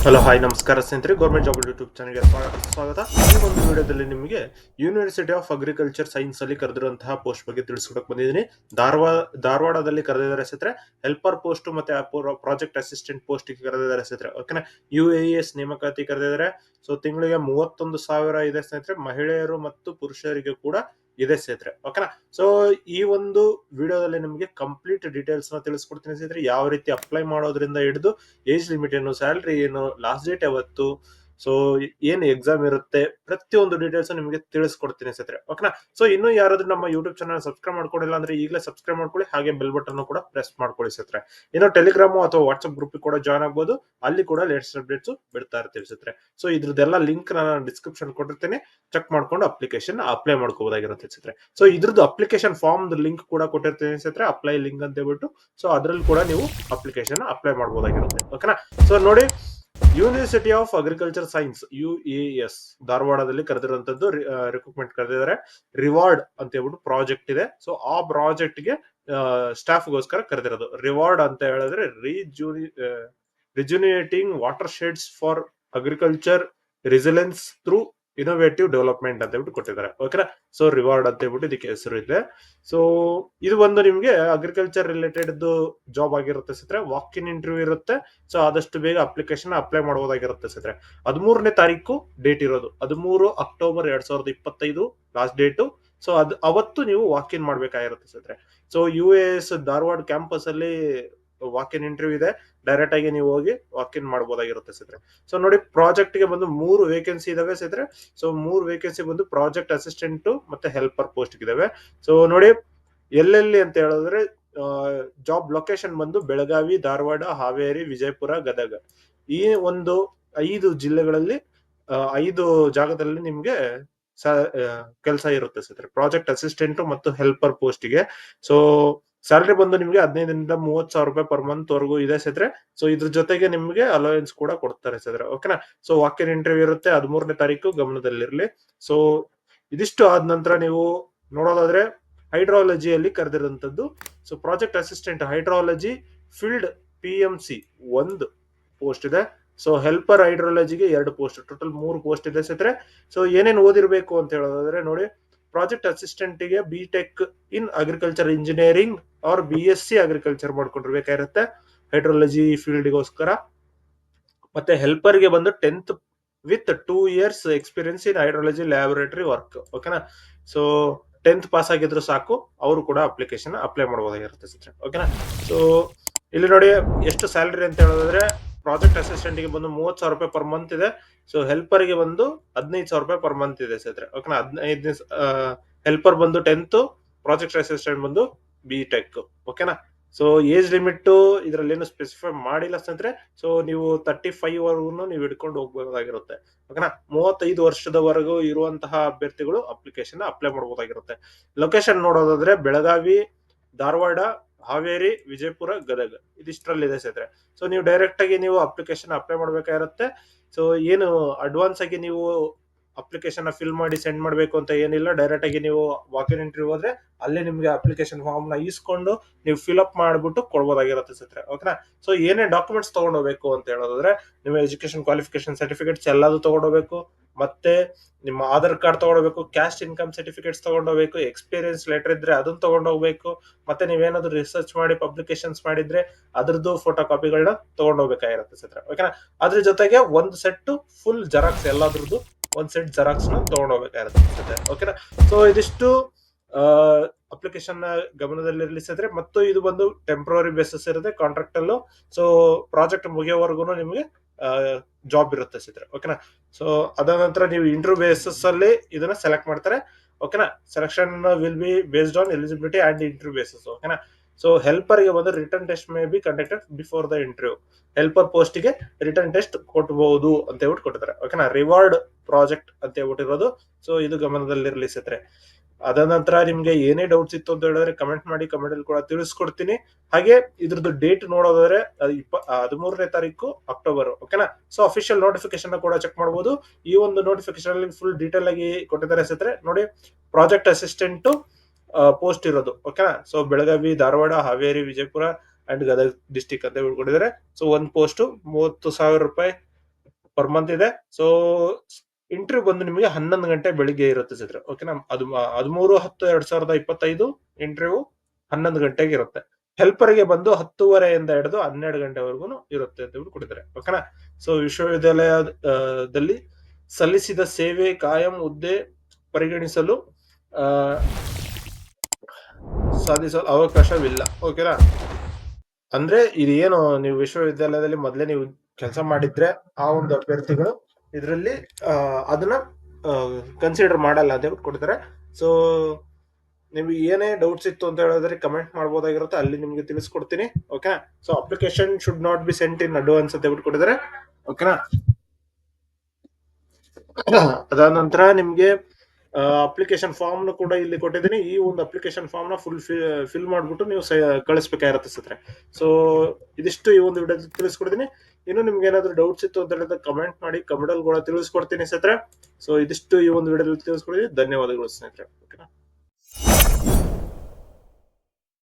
Hello hi ನಮಸ್ಕಾರ ಸ್ನೇಹಿತರೆ, government job YouTube ಚಾನಲ್ಗೆ ಸ್ವಾಗತ. ಈ ಒಂದು ವಿಡಿಯೋದಲ್ಲಿ ನಿಮಗೆ ಯೂನಿವರ್ಸಿಟಿ ಆಫ್ ಅಗ್ರಿಕಲ್ಚರ್ ಸೈನ್ಸ್ ಅಲ್ಲಿ ಕರೆದಿರುವಂತಹ ಪೋಸ್ಟ್ ಬಗ್ಗೆ ತಿಳಿಸ್ಕೊಡಕ್ ಬಂದಿದ್ದೀನಿ. ಧಾರವಾಡದಲ್ಲಿ ಕರೆದಿದ್ದಾರೆ ಸ್ನೇಹಿತರೆ. ಹೆಲ್ಪರ್ ಪೋಸ್ಟ್ ಮತ್ತೆ ಪ್ರಾಜೆಕ್ಟ್ ಅಸಿಸ್ಟೆಂಟ್ ಪೋಸ್ಟ್ ಕರೆದಿದ್ದಾರೆ ಸ್ನೇಹಿತರೆ. ಓಕೆನಾ, UAS ನೇಮಕಾತಿ ಕರೆದಿದ್ದಾರೆ. ಸೊ ತಿಂಗಳಿಗೆ 31,000 ಇದೆ ಸ್ನೇಹಿತರೆ. ಮಹಿಳೆಯರು ಮತ್ತು ಪುರುಷರಿಗೆ ಕೂಡ ಇದೆ ಸ್ನೇಹಿತರೆ. ಓಕೆನಾ, ಸೊ ಈ ಒಂದು ವಿಡಿಯೋದಲ್ಲಿ ನಿಮಗೆ ಕಂಪ್ಲೀಟ್ ಡೀಟೇಲ್ಸ್ ನ ತಿಳಿಸ್ಕೊಡ್ತೀನಿ ಸ್ನೇಹಿತರೆ. ಯಾವ ರೀತಿ ಅಪ್ಲೈ ಮಾಡೋದ್ರಿಂದ ಹಿಡಿದು ಏಜ್ ಲಿಮಿಟ್ ಏನು, ಸ್ಯಾಲರಿ ಏನು, ಲಾಸ್ಟ್ ಡೇಟ್ ಯಾವತ್ತು, ಸೊ ಏನು ಎಕ್ಸಾಮ್ ಇರುತ್ತೆ, ಪ್ರತಿಯೊಂದು ಡೀಟೇಲ್ಸ್ ನಿಮಗೆ ತಿಳಿಸ್ಕೊಡ್ತೀನಿ ಸ್ನೇಹಿತರೆ. ಓಕೆನಾ, ಸೊ ಇನ್ನು ಯಾರಾದ್ರೂ ನಮ್ಮ ಯೂಟ್ಯೂಬ್ ಚಾನಲ್ ಸಬ್ಸ್ಕ್ರೈಬ್ ಮಾಡ್ಕೊಂಡಿಲ್ಲ ಅಂದ್ರೆ ಈಗಲೇ ಸಬ್ಸ್ಕ್ರೈಬ್ ಮಾಡ್ಕೊಳ್ಳಿ, ಹಾಗೆ ಬೆಲ್ ಬಟನ್ ಕೂಡ ಪ್ರೆಸ್ ಮಾಡ್ಕೊಳ್ಳಿ ಸ್ನೇಹಿತರೆ. ಇನ್ನು ಟೆಲಿಗ್ರಾಮ್ ಅಥವಾ ವಾಟ್ಸ್ಆಪ್ ಗ್ರೂಪ್ ಕೂಡ ಜಾಯ್ನ್ ಆಗ್ಬೋದು, ಅಲ್ಲಿ ಕೂಡ ಲೇಟೆಸ್ಟ್ ಅಪ್ಡೇಟ್ಸ್ ಬಿಡ್ತಾ ಇರ್ತೀವಿ ಸ್ನೇಹಿತರೆ. ಸೊ ಇದ್ರದ್ದೆಲ್ಲ ಲಿಂಕ್ ನಾನು ಡಿಸ್ಕ್ರಿಪ್ಷನ್ ಕೊಟ್ಟಿರ್ತೀನಿ, ಚೆಕ್ ಮಾಡ್ಕೊಂಡು ಅಪ್ಲಿಕೇಶನ್ ಅಪ್ಲೈ ಮಾಡ್ಕೋಬಹುದಾಗಿರುತ್ತೆ ಸ್ನೇಹಿತರೆ. ಸೊ ಇದ್ರದ್ದು ಅಪ್ಲಿಕೇಶನ್ ಫಾರ್ಮ್ ಲಿಂಕ್ ಕೂಡ ಕೊಟ್ಟಿರ್ತೀನಿ ಸ್ನೇಹಿತರೆ, ಅಪ್ಲೈ ಲಿಂಕ್ ಅಂತ ಹೇಳ್ಬಿಟ್ಟು. ಸೊ ಅದ್ರಲ್ಲಿ ಕೂಡ ನೀವು ಅಪ್ಲಿಕೇಶನ್ ಅಪ್ಲೈ ಮಾಡಬಹುದಾಗಿರುತ್ತೆ. ಓಕೆನಾ, ಸೊ ನೋಡಿ, university of agriculture science UAS ಧಾರವಾಡದಲ್ಲಿ ಕರೆದಿರುವಂತದ್ದು ರಿಕ್ರೂಟ್ಮೆಂಟ್ ಕರೆದಿದ್ದಾರೆ. ರಿವಾರ್ಡ್ ಅಂತ ಹೇಳ್ಬಿಟ್ಟು ಪ್ರಾಜೆಕ್ಟ್ ಇದೆ. ಸೊ ಆ ಪ್ರಾಜೆಕ್ಟ್ ಗೆ ಸ್ಟಾಫ್ ಗೋಸ್ಕರ ಕರೆದಿರೋದು. ರಿವಾರ್ಡ್ ಅಂತ ಹೇಳಿದ್ರೆ rejuvenating watersheds for agriculture resilience through innovative development ಅಂತ ಹೇಳ್ಬಿಟ್ಟು ಕೊಟ್ಟಿದ್ದಾರೆ. ಓಕೆನಾ, ಸೊ ರಿವಾರ್ಡ್ ಅಂತ ಹೇಳ್ಬಿಟ್ಟು ಇದಕ್ಕೆ ಹೆಸರು ಇದೆ. ಸೊ ಇದು ಒಂದು ನಿಮ್ಗೆ ಅಗ್ರಿಕಲ್ಚರ್ ರಿಲೇಟೆಡ್ ಜಾಬ್ ಆಗಿರುತ್ತೆ ಸ್ನೇಹಿತರೆ. ವಾಕ್ ಇನ್ ಇಂಟರ್ವ್ಯೂ ಇರುತ್ತೆ. ಸೊ ಆದಷ್ಟು ಬೇಗ ಅಪ್ಲಿಕೇಶನ್ ಅಪ್ಲೈ ಮಾಡಬಹುದಾಗಿರುತ್ತೆ ಸ್ನೇಹಿತರೆ. 13ನೇ ತಾರೀಕು ಡೇಟ್ ಇರೋದು. 13 ಅಕ್ಟೋಬರ್ 2025 ಲಾಸ್ಟ್ ಡೇಟು. ಸೊ ಅವತ್ತು ನೀವು ವಾಕ್ ಇನ್ ಮಾಡ್ಬೇಕಾಗಿರುತ್ತೆ ಸ್ನೇಹಿತರೆ. ಸೊ UAS ಧಾರವಾಡ ಕ್ಯಾಂಪಸ್ ಅಲ್ಲಿ ವಾಕ್ ಇನ್ ಇಂಟರ್ವ್ಯೂ ಇದೆ. ಡೈರೆಕ್ಟ್ ಆಗಿ ನೀವು ಹೋಗಿ ವಾಕ್ ಇನ್ ಮಾಡಬಹುದಾಗಿರುತ್ತೆ ಸ್ನೇಹಿತರೆ. ಸೊ ನೋಡಿ, ಪ್ರಾಜೆಕ್ಟ್ ಗೆ ಬಂದು 3 ವೇಕೆನ್ಸಿ ಇದಾವೆ ಸ್ನೇಹಿತರೆ. ಸೊ 3 ವೇಕೆನ್ಸಿ ಬಂದು ಪ್ರಾಜೆಕ್ಟ್ ಅಸಿಸ್ಟೆಂಟ್ ಮತ್ತೆ ಹೆಲ್ಪರ್ ಪೋಸ್ಟ್ ಇದಾವೆ. ಸೊ ನೋಡಿ, ಎಲ್ಲೆಲ್ಲಿ ಅಂತ ಹೇಳಿದ್ರೆ ಜಾಬ್ ಲೊಕೇಶನ್ ಬಂದು ಬೆಳಗಾವಿ, ಧಾರವಾಡ, ಹಾವೇರಿ, ವಿಜಯಪುರ, ಗದಗ, ಈ ಒಂದು 5 ಜಿಲ್ಲೆಗಳಲ್ಲಿ 5 ಜಾಗದಲ್ಲಿ ನಿಮ್ಗೆ ಕೆಲಸ ಇರುತ್ತೆ ಸ್ನೇಹಿತರೆ. ಪ್ರಾಜೆಕ್ಟ್ ಅಸಿಸ್ಟೆಂಟ್ ಮತ್ತು ಹೆಲ್ಪರ್ ಪೋಸ್ಟ್ಗೆ. ಸೊ ಸ್ಯಾಲರಿ ಬಂದು ನಿಮ್ಗೆ 15ರಿಂದ 30,000 ರೂಪಾಯಿ ಪರ್ ಮಂತ್ ವರೆಗೂ ಇದೆ ಸ್ನೇಹಿತರೆ. ಸೊ ಇದ್ರ ಜೊತೆಗೆ ನಿಮ್ಗೆ ಅಲೋಯನ್ಸ್ ಕೂಡ ಕೊಡ್ತಾರೆ ಸ್ನೇಹಿತರೆ. ಓಕೆನಾ, ಸೊ ವಾಕ್ ಇನ್ ಇಂಟರ್ವ್ಯೂ ಇರುತ್ತೆ 13ನೇ ತಾರೀಕು, ಗಮನದಲ್ಲಿರ್ಲಿ. ಸೊ ಇದಿಷ್ಟು ಆದ ನಂತರ ನೀವು ನೋಡೋದಾದ್ರೆ ಹೈಡ್ರಾಲಜಿಯಲ್ಲಿ ಕರೆದಿರುವಂತದ್ದು. So project assistant hydrology field PMC 1 post ಇದೆ. ಸೊ ಹೆಲ್ಪರ್ ಹೈಡ್ರಾಲಜಿಗೆ 2 ಪೋಸ್ಟ್, ಟೋಟಲ್ 3 ಪೋಸ್ಟ್ ಇದೆ ಸ್ನೇಹಿತರೆ. ಸೊ ಏನೇನು ಓದಿರ್ಬೇಕು ಅಂತ ಹೇಳೋದಾದ್ರೆ ನೋಡಿ, ಪ್ರಾಜೆಕ್ಟ್ ಅಸಿಸ್ಟೆಂಟ್ ಗೆ BTech in agriculture engineering or BSc agriculture ಮಾಡ್ಕೊಂಡಿರ್ಬೇಕಾಗಿರುತ್ತೆ ಹೈಡ್ರಾಲಜಿ ಫೀಲ್ಡ್ ಗೋಸ್ಕರ. ಮತ್ತೆ ಹೆಲ್ಪರ್ ಗೆ ಬಂದು 10th with 2 years experience in hydrology laboratory work. ಓಕೆನಾ, ಸೊ 10th ಪಾಸ್ ಆಗಿದ್ರು ಸಾಕು, ಅವರು ಕೂಡ ಅಪ್ಲಿಕೇಶನ್ ಅಪ್ಲೈ ಮಾಡಬಹುದಾಗಿರುತ್ತೆ ಸ್ನೇಹಿತರೆ. ಓಕೆನಾ, ಸೊ ಇಲ್ಲಿ ನೋಡಿ ಎಷ್ಟು ಸ್ಯಾಲರಿ ಅಂತ ಹೇಳಿದ್ರೆ, ಪ್ರಾಜೆಕ್ಟ್ ಅಸಿಸ್ಟೆಂಟ್ ಗೆ ಬಂದು 30,000 ರೂಪಾಯಿ ಪರ್ ಮಂತ್ ಇದೆ. ಸೊ ಹೆಲ್ಪರ್ ಗೆ ಬಂದು 15,000 ರೂಪಾಯಿ ಪರ್ ಮಂತ್ ಇದೆ ಸ್ನೇಹಿತರೆ. ಓಕೆನಾ, 15 ಹೆಲ್ಪರ್ ಬಂದು 10th, ಪ್ರಾಜೆಕ್ಟ್ ಅಸಿಸ್ಟೆಂಟ್ ಬಂದು BTech. ಓಕೆನಾ, ಸೊ ಏಜ್ ಲಿಮಿಟ್ ಇದ್ರಲ್ಲಿ ಏನು ಸ್ಪೆಸಿಫೈ ಮಾಡಿಲ್ಲ ಸ್ನೇಹಿತರೆ. ಸೊ ನೀವು 35 ವರೆಗೂ ನೀವು ಹಿಡ್ಕೊಂಡು ಹೋಗ್ಬೋದಾಗಿರುತ್ತೆ. ಓಕೆನಾ, 35 ವರ್ಷದವರೆಗೂ ಇರುವಂತಹ ಅಭ್ಯರ್ಥಿಗಳು ಅಪ್ಲಿಕೇಶನ್ ಅಪ್ಲೈ ಮಾಡಬಹುದಾಗಿರುತ್ತೆ. ಲೊಕೇಶನ್ ನೋಡೋದಾದ್ರೆ ಬೆಳಗಾವಿ, ಧಾರವಾಡ, ಹಾವೇರಿ, ವಿಜಯಪುರ, ಗದಗ, ಇದಿಷ್ಟರಲ್ಲಿದೆ ಸ್ನೇಹಿತರೆ. ಸೊ ನೀವು ಡೈರೆಕ್ಟ್ ಆಗಿ ನೀವು ಅಪ್ಲಿಕೇಶನ್ ಅಪ್ಲೈ ಮಾಡ್ಬೇಕಾಗಿರುತ್ತೆ. ಸೊ ಏನು ಅಡ್ವಾನ್ಸ್ ಆಗಿ ನೀವು ಅಪ್ಲಿಕೇಶನ್ ಫಿಲ್ ಮಾಡಿ ಸೆಂಡ್ ಮಾಡಬೇಕು ಅಂತ ಏನಿಲ್ಲ. ಡೈರೆಕ್ಟ್ ಆಗಿ ನೀವು ವಾಕ್ ಇನ್ ಇಂಟರ್ವ್ಯೂ ಹೋದ್ರೆ ಅಲ್ಲೇ ನಿಮ್ಗೆ ಅಪ್ಲಿಕೇಶನ್ ಫಾರ್ಮ್ ನ ಇಸ್ಕೊಂಡು ನೀವು ಫಿಲ್ ಅಪ್ ಮಾಡ್ಬಿಟ್ಟು ಕೊಡ್ಬೋದಾಗಿರುತ್ತೆ ಸ್ನೇಹಿತರೆ. ಓಕೆನಾ, ಸೊ ಏನೇ ಡಾಕ್ಯುಮೆಂಟ್ಸ್ ತಗೊಂಡು ಹೋಗ್ಬೇಕು ಅಂತ ಹೇಳೋದಾದ್ರೆ, ನಿಮ್ಮ ಎಜುಕೇಶನ್ ಕ್ವಾಲಿಫಿಕೇಶನ್ ಸರ್ಟಿಫಿಕೇಟ್ಸ್ ಎಲ್ಲದೂ ತಗೊಂಡೋಗ್ಬೇಕು. ಮತ್ತೆ ನಿಮ್ಮ ಆಧಾರ್ ಕಾರ್ಡ್ ತಗೊಂಡೋಗ್ಬೇಕು, ಕ್ಯಾಸ್ಟ್ ಇನ್ಕಮ್ ಸರ್ಟಿಫಿಕೇಟ್ಸ್ ತಗೊಂಡೋಗ್ಬೇಕು, ಎಕ್ಸ್ಪೀರಿಯನ್ಸ್ ಲೆಟರ್ ಇದ್ರೆ ಅದನ್ನ ತಗೊಂಡೋಗ್ಬೇಕು. ಮತ್ತೆ ನೀವೇನಾದ್ರು ರಿಸರ್ಚ್ ಮಾಡಿ ಪಬ್ಲಿಕೇಶನ್ಸ್ ಮಾಡಿದ್ರೆ ಅದ್ರದ್ದು ಫೋಟೋ ಕಾಪಿಗಳನ್ನ ತಗೊಂಡೋಗ್ಬೇಕಾಗಿರುತ್ತೆ ಸ್ನೇಹಿತರೆ. ಓಕೆನಾ, ಅದ್ರ ಜೊತೆಗೆ ಒಂದು ಸೆಟ್ ಫುಲ್ ಜೆರಾಕ್ಸ್, ಎಲ್ಲದ್ರದ್ದು ಒಂದ್ ಸೆಟ್ ಜೆರಾಕ್ಸ್ ನ ತಗೊಂಡೋಗ್ಬೇಕಾಗಿರುತ್ತೆ. ಓಕೆನಾ, ಸೊ ಇದಿಷ್ಟು ಅಪ್ಲಿಕೇಶನ್ ಗಮನದಲ್ಲಿರಲಿ ಸ್ನೇಹಿತರೆ. ಮತ್ತು ಇದು ಬಂದು ಟೆಂಪ್ರರಿ ಬೇಸಿಸ್ ಇರುತ್ತೆ, ಕಾಂಟ್ರಾಕ್ಟ್ ಅಲ್ಲೂ. ಸೊ ಪ್ರಾಜೆಕ್ಟ್ ಮುಗಿಯೋವರೆಗೂ ನಿಮಗೆ ಜಾಬ್ ಇರುತ್ತೆ ಸ್ನೇಹಿತರೆ. ಓಕೆನಾ, ಸೊ ಅದಾದ ನಂತರ ನೀವು ಇಂಟರ್ವ್ಯೂ ಬೇಸಿಸ್ ಅಲ್ಲಿ ಇದನ್ನ ಸೆಲೆಕ್ಟ್ ಮಾಡ್ತಾರೆ. ಓಕೆನಾ, selection will be based on eligibility and interview basis. ಓಕೆನಾ, ಸೊ ಹೆಲ್ಪರ್ ಗೆ ಬಂದು return test may be conducted before the interview. Helper post ಗೆ ರಿಟರ್ನ್ ಟೆಸ್ಟ್ ಕೊಟ್ಟಬಹುದು ಅಂತ ಹೇಳ್ಬಿಟ್ಟು ಕೊಟ್ಟಿದ್ದಾರೆ. ಓಕೆನಾ, ರಿವಾರ್ಡ್ ಪ್ರಾಜೆಕ್ಟ್ ಅಂತ ಹೇಳ್ಬಿಟ್ಟಿರೋದು. ಸೊ ಇದು ಗಮನದಲ್ಲಿರಲಿ ಸ್ನೇಹಿತರೆ. ಅದ ನಂತರ ನಿಮ್ಗೆ ಏನೇ ಡೌಟ್ಸ್ ಇತ್ತು ಅಂತ ಹೇಳಿದ್ರೆ ಕಮೆಂಟ್ ಮಾಡಿ, ಕಮೆಂಟ್ ಅಲ್ಲಿ ಕೂಡ ತಿಳಿಸ್ಕೊಡ್ತೀನಿ. ಹಾಗೆ ಇದ್ರದ್ದು ಡೇಟ್ ನೋಡೋದಾದ್ರೆ 13ನೇ ತಾರೀಕು ಅಕ್ಟೋಬರ್. ಓಕೆನಾ, ಸೊ ಅಫಿಷಿಯಲ್ ನೋಟಿಫಿಕೇಶನ್ ಕೂಡ ಚೆಕ್ ಮಾಡಬಹುದು. ಈ ಒಂದು ನೋಟಿಫಿಕೇಶನ್ ಅಲ್ಲಿ ಫುಲ್ ಡೀಟೇಲ್ ಆಗಿ ಕೊಟ್ಟಿದ್ದಾರೆ ಸ್ನೇಹಿತರೆ. ನೋಡಿ, ಪ್ರಾಜೆಕ್ಟ್ ಅಸಿಸ್ಟೆಂಟ್ ಪೋಸ್ಟ್ ಇರೋದು. ಓಕೆನಾ, so Belagavi, Dharwad, Haveri, Vijayapura and Gadag district ಅಂತ ಹೇಳ್ಕೊಂಡಿದ್ದಾರೆ. ಸೊ ಒಂದ್ ಪೋಸ್ಟ್ 30,000 ರೂಪಾಯಿ ಪರ್ ಮಂತ್ ಇದೆ. ಸೊ ಇಂಟರ್ವ್ಯೂ ಬಂದು ನಿಮಗೆ 11 ಗಂಟೆ ಬೆಳಿಗ್ಗೆ ಇರುತ್ತೆ ಸ್ನೇಹಿತರೆ. ಓಕೆನಾ, ಅದು 13/10/2025 ಇಂಟರ್ವ್ಯೂ 11 ಗಂಟೆಗೆ ಇರುತ್ತೆ. ಹೆಲ್ಪರ್ ಗೆ ಬಂದು 10:30 ಹಿಡಿದು 12 ಗಂಟೆವರೆಗೂ ಇರುತ್ತೆ ಅಂತ ಹೇಳಿ ಕೊಟ್ಟಿದ್ದಾರೆ. ಓಕೆನಾ. ಸೊ ವಿಶ್ವವಿದ್ಯಾಲಯದಲ್ಲಿ ಸಲ್ಲಿಸಿದ ಸೇವೆ ಕಾಯಂ ಹುದ್ದೆ ಪರಿಗಣಿಸಲು ಆ, ಸಾಧಿಸಲು ಅವಕಾಶವಿಲ್ಲ. ಓಕೆನಾ. ಅಂದ್ರೆ ಇದೇನು ನೀವು ವಿಶ್ವವಿದ್ಯಾಲಯದಲ್ಲಿ ಮೊದಲೇ ನೀವು ಕೆಲಸ ಮಾಡಿದ್ರೆ ಆ ಒಂದು ಅಭ್ಯರ್ಥಿಗಳು ಇದರಲ್ಲಿ ಅದನ್ನ ಕನ್ಸಿಡರ್ ಮಾಡಲ್ಲ ಅಂತ ಹೇಳ್ಬಿಟ್ಟು ಕೊಡ್ತಾರೆ. ಸೊ ನಿಮ್ಗೆ ಏನೇ ಡೌಟ್ಸ್ ಇತ್ತು ಅಂತ ಹೇಳಿದ್ರೆ ಕಮೆಂಟ್ ಮಾಡ್ಬೋದಾಗಿರುತ್ತೆ, ಅಲ್ಲಿ ನಿಮ್ಗೆ ತಿಳಿಸ್ಕೊಡ್ತೀನಿ. Okay. So application should not be scent in advance ಅಂತ ಹೇಳ್ಬಿಟ್ಟು ಕೊಟ್ಟಿದ್ದಾರೆ. ಓಕೆನಾ. ಅದಾದ ನಂತರ ನಿಮ್ಗೆ ಅಪ್ಲಿಕೇಶನ್ ಫಾರ್ಮ್ ಕೂಡ ಇಲ್ಲಿ ಕೊಟ್ಟಿದ್ದೀನಿ. ಈ ಒಂದು ಅಪ್ಲಿಕೇಶನ್ ಫಾರ್ಮ್ ನ ಫಿಲ್ ಮಾಡ್ಬಿಟ್ಟು ನೀವು ಕಳಿಸ್ಬೇಕಾಗಿರುತ್ತೆ ಸ್ನೇಹಿತರೆ. ಸೊ ಇದಿಷ್ಟು ಈ ಒಂದು ವಿಡಿಯೋ ತಿಳಿಸ್ಕೊಡ್ತೀನಿ. ಇನ್ನು ನಿಮ್ಗೆ ಏನಾದ್ರು ಡೌಟ್ಸ್ ಇತ್ತು ಅಂತ ಹೇಳಿದ್ರೆ ಕಮೆಂಟ್ ಮಾಡಿ, ಕಮೆಂಟ್ ಅಲ್ಲಿ ಕೂಡ ತಿಳಿಸ್ಕೊಡ್ತೀನಿ ಸ್ನೇಹಿತರೆ. ಸೊ ಇದಿಷ್ಟು ಈ ಒಂದು ವಿಡಿಯೋ ತಿಳಿಸ್ಕೊಡ್ತೀನಿ. ಧನ್ಯವಾದಗಳು ಸ್ನೇಹಿತರೆ. ಓಕೆನಾ.